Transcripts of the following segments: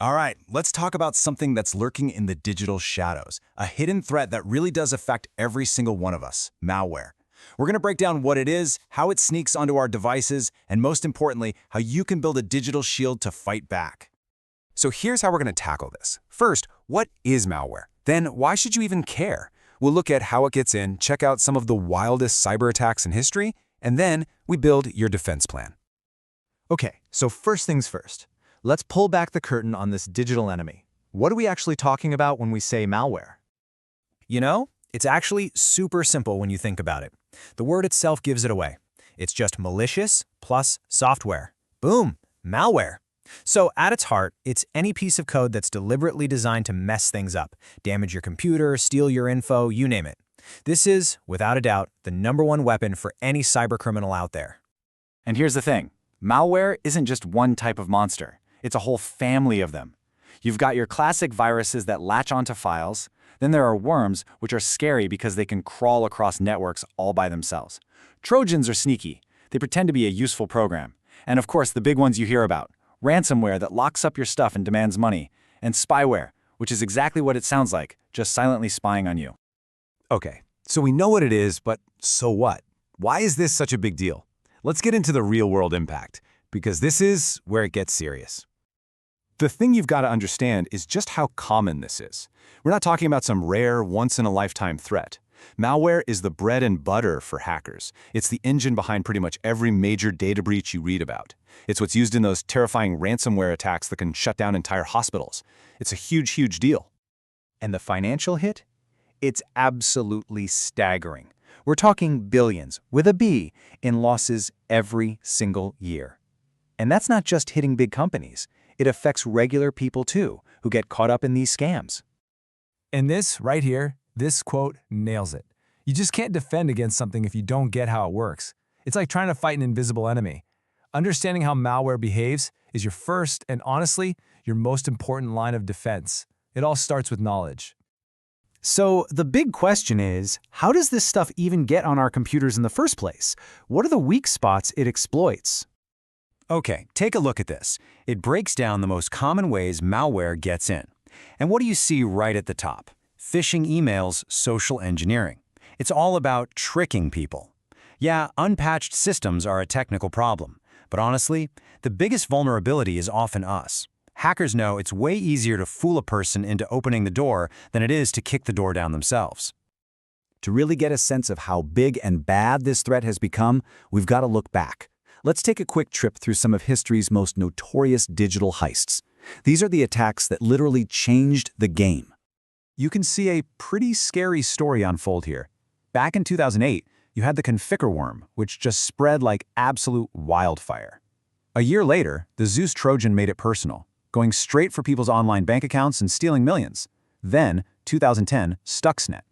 All right, let's talk about something that's lurking in the digital shadows, a hidden threat that really does affect every single one of us, malware. We're going to break down what it is, how it sneaks onto our devices, and most importantly, how you can build a digital shield to fight back. So here's how we're going to tackle this. First, what is malware? Then, why should you even care? We'll look at how it gets in, check out some of the wildest cyber attacks in history, and then we build your defense plan. Okay, so first things first. Let's pull back the curtain on this digital enemy. What are we actually talking about when we say malware? You know, it's actually super simple when you think about it. The word itself gives it away. It's just malicious plus software. Boom, malware. So at its heart, it's any piece of code that's deliberately designed to mess things up, damage your computer, steal your info, you name it. This is, without a doubt, the #1 weapon for any cybercriminal out there. And here's the thing. Malware isn't just one type of monster. It's a whole family of them. You've got your classic viruses that latch onto files. Then there are worms, which are scary because they can crawl across networks all by themselves. Trojans are sneaky. They pretend to be a useful program. And of course, the big ones you hear about. Ransomware that locks up your stuff and demands money. And spyware, which is exactly what it sounds like, just silently spying on you. Okay, so we know what it is, but so what? Why is this such a big deal? Let's get into the real-world impact, because this is where it gets serious. The thing you've got to understand is just how common this is. We're not talking about some rare, once-in-a-lifetime threat. Malware is the bread and butter for hackers. It's the engine behind pretty much every major data breach you read about. It's what's used in those terrifying ransomware attacks that can shut down entire hospitals. It's a huge, huge deal. And the financial hit? It's absolutely staggering. We're talking billions, with a B, in losses every single year. And that's not just hitting big companies. It affects regular people too, who get caught up in these scams. And this, right here, this quote nails it. You just can't defend against something if you don't get how it works. It's like trying to fight an invisible enemy. Understanding how malware behaves is your first and honestly, your most important line of defense. It all starts with knowledge. So the big question is, how does this stuff even get on our computers in the first place? What are the weak spots it exploits? Okay, take a look at this. It breaks down the most common ways malware gets in. And what do you see right at the top? Phishing emails, social engineering. It's all about tricking people. Yeah, unpatched systems are a technical problem. But honestly, the biggest vulnerability is often us. Hackers know it's way easier to fool a person into opening the door than it is to kick the door down themselves. To really get a sense of how big and bad this threat has become, we've got to look back. Let's take a quick trip through some of history's most notorious digital heists. These are the attacks that literally changed the game. You can see a pretty scary story unfold here. Back in 2008, you had the Configure worm, which just spread like absolute wildfire. A year later, the Zeus Trojan made it personal, going straight for people's online bank accounts and stealing millions. Then, 2010, Stuxnet.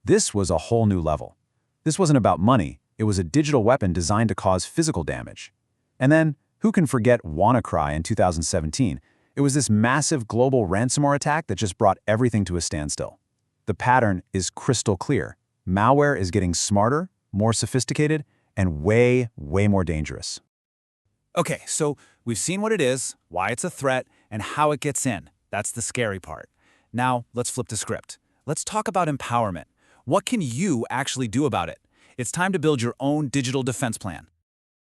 This was a whole new level. This wasn't about money. It was a digital weapon designed to cause physical damage. And then, who can forget WannaCry in 2017? It was this massive global ransomware attack that just brought everything to a standstill. The pattern is crystal clear. Malware is getting smarter, more sophisticated, and way, way more dangerous. Okay, so we've seen what it is, why it's a threat, and how it gets in. That's the scary part. Now, let's flip the script. Let's talk about empowerment. What can you actually do about it? It's time to build your own digital defense plan.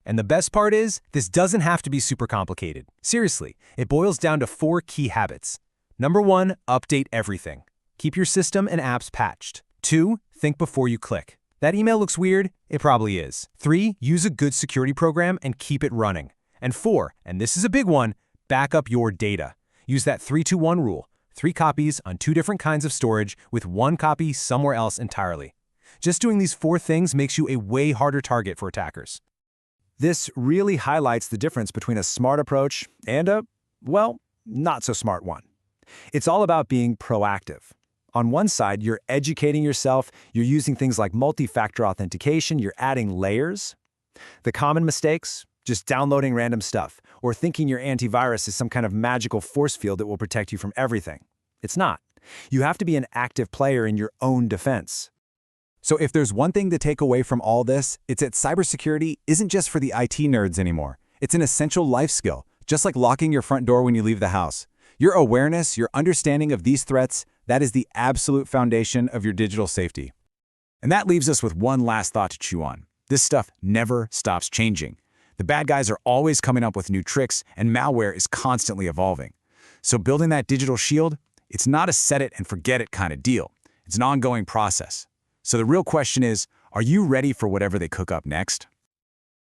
And the best part is, this doesn't have to be super complicated. Seriously, it boils down to 4 key habits. Number 1, update everything. Keep your system and apps patched. 2, think before you click. That email looks weird? It probably is. 3, use a good security program and keep it running. And 4, and this is a big one, back up your data. Use that 3-2-1 rule. 3 copies on 2 different kinds of storage with 1 copy somewhere else entirely. Just doing these 4 things makes you a way harder target for attackers. This really highlights the difference between a smart approach and a, well, not so smart one. It's all about being proactive. On one side, you're educating yourself, you're using things like multi-factor authentication, you're adding layers. The common mistakes, just downloading random stuff, or thinking your antivirus is some kind of magical force field that will protect you from everything. It's not. You have to be an active player in your own defense. So if there's one thing to take away from all this, it's that cybersecurity isn't just for the IT nerds anymore. It's an essential life skill, just like locking your front door when you leave the house. Your awareness, your understanding of these threats, that is the absolute foundation of your digital safety. And that leaves us with one last thought to chew on. This stuff never stops changing. The bad guys are always coming up with new tricks, and malware is constantly evolving. So building that digital shield, it's not a set it and forget it kind of deal. It's an ongoing process. So the real question is, are you ready for whatever they cook up next?